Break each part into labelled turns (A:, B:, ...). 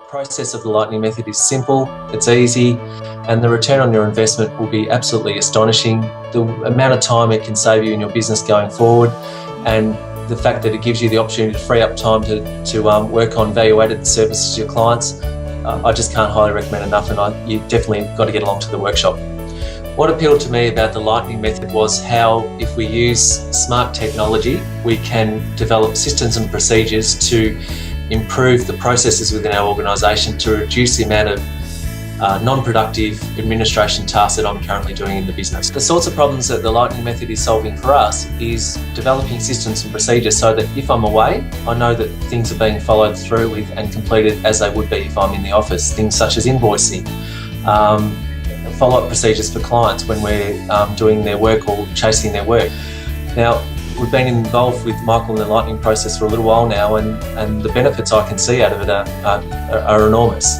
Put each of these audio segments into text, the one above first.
A: process of the Lightning method is simple, it's easy, and the return on your investment will be absolutely astonishing. The amount of time it can save you in your business going forward, and the fact that it gives you the opportunity to free up time to work on value-added services to your clients, I just can't highly recommend enough, and you definitely got to get along to the workshop. What appealed to me about the Lightning method was how, if we use smart technology, we can develop systems and procedures to improve the processes within our organisation to reduce the amount of non-productive administration tasks that I'm currently doing in the business. The sorts of problems that the Lightning method is solving for us is developing systems and procedures so that if I'm away, I know that things are being followed through with and completed as they would be if I'm in the office. Things such as invoicing, follow-up procedures for clients when we're doing their work or chasing their work. Now, we've been involved with Michael in the Lightning process for a little while now, and the benefits I can see out of it are enormous.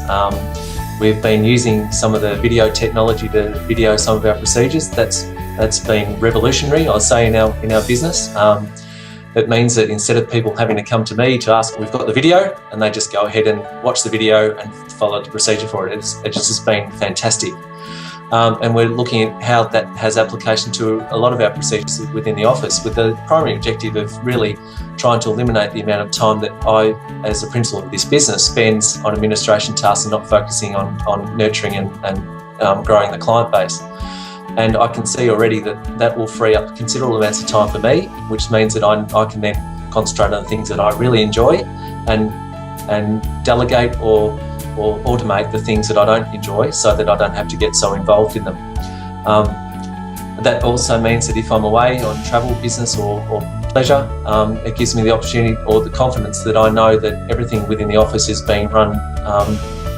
A: We've been using some of the video technology to video some of our procedures. That's been revolutionary, I'd say, in our business. It means that instead of people having to come to me to ask, we've got the video, and they just go ahead and watch the video and follow the procedure for it. It's just been fantastic. And we're looking at how that has application to a lot of our procedures within the office, with the primary objective of really trying to eliminate the amount of time that I, as the principal of this business, spends on administration tasks and not focusing on nurturing and growing the client base. And I can see already that will free up considerable amounts of time for me, which means that I can then concentrate on the things that I really enjoy and delegate or automate the things that I don't enjoy so that I don't have to get so involved in them. That also means that if I'm away on travel, business or pleasure, it gives me the opportunity or the confidence that I know that everything within the office is being run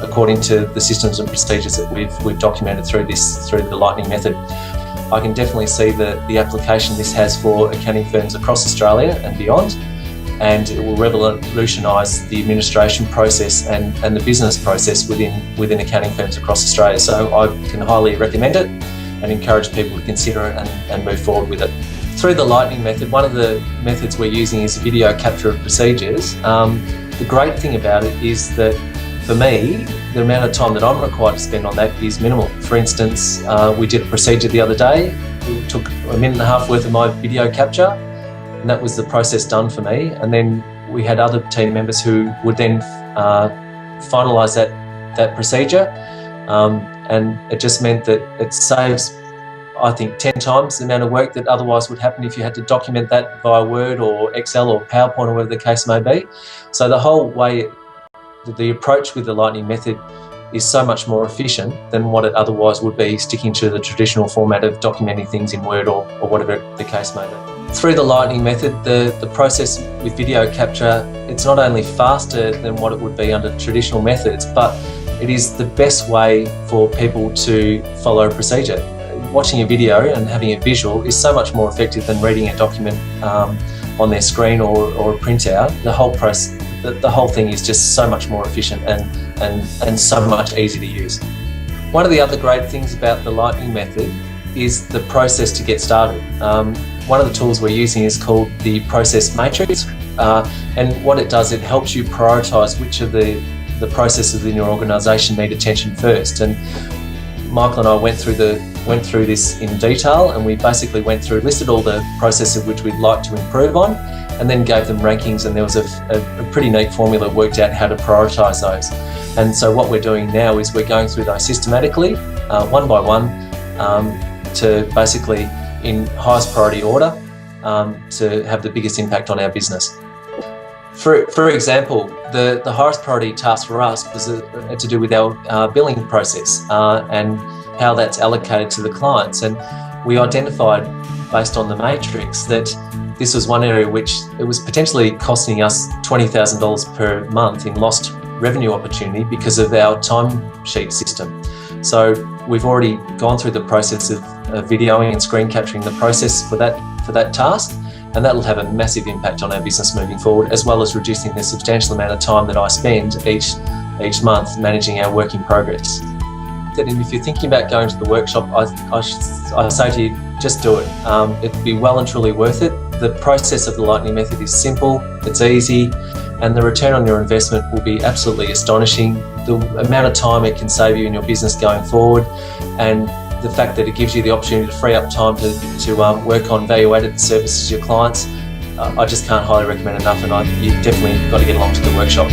A: according to the systems and procedures that we've documented through the Lightning method. I can definitely see the application this has for accounting firms across Australia and beyond, and it will revolutionise the administration process and the business process within accounting firms across Australia. So I can highly recommend it and encourage people to consider it and move forward with it. Through the Lightning method, one of the methods we're using is video capture of procedures. The great thing about it is that for me, the amount of time that I'm required to spend on that is minimal. For instance, we did a procedure the other day. It took a minute and a half worth of my video capture, and that was the process done for me. And then we had other team members who would then finalise that procedure, and it just meant that it saves, I think, 10 times the amount of work that otherwise would happen if you had to document that via Word or Excel or PowerPoint or whatever the case may be. So the whole way, the approach with the Lightning method is so much more efficient than what it otherwise would be sticking to the traditional format of documenting things in Word or whatever the case may be. Through the Lightning method, the process with video capture, it's not only faster than what it would be under traditional methods, but it is the best way for people to follow a procedure. Watching a video and having a visual is so much more effective than reading a document on their screen or a printout. The whole thing is just so much more efficient and so much easier to use. One of the other great things about the Lightning method is the process to get started. One of the tools we're using is called the process matrix, and what it does, it helps you prioritise which of the processes in your organisation need attention first. And Michael and I went through this in detail, and we basically listed all the processes which we'd like to improve on, and then gave them rankings, and there was a pretty neat formula worked out how to prioritise those. And so what we're doing now is we're going through those systematically, one by one, to basically in highest priority order to have the biggest impact on our business. For example, the highest priority task for us was to do with our billing process and how that's allocated to the clients. And we identified, based on the matrix, that this was one area which it was potentially costing us $20,000 per month in lost revenue opportunity because of our timesheet system. So we've already gone through the process of videoing and screen capturing the process for that task, and that will have a massive impact on our business moving forward, as well as reducing the substantial amount of time that I spend each month managing our work in progress. And if you're thinking about going to the workshop, I say to you, just do it. It'll be well and truly worth it. The process of the Lightning method is simple, it's easy, and the return on your investment will be absolutely astonishing. The amount of time it can save you in your business going forward, and the fact that it gives you the opportunity to free up time to work on value-added services to your clients, I just can't highly recommend enough, and you definitely got to get along to the workshop.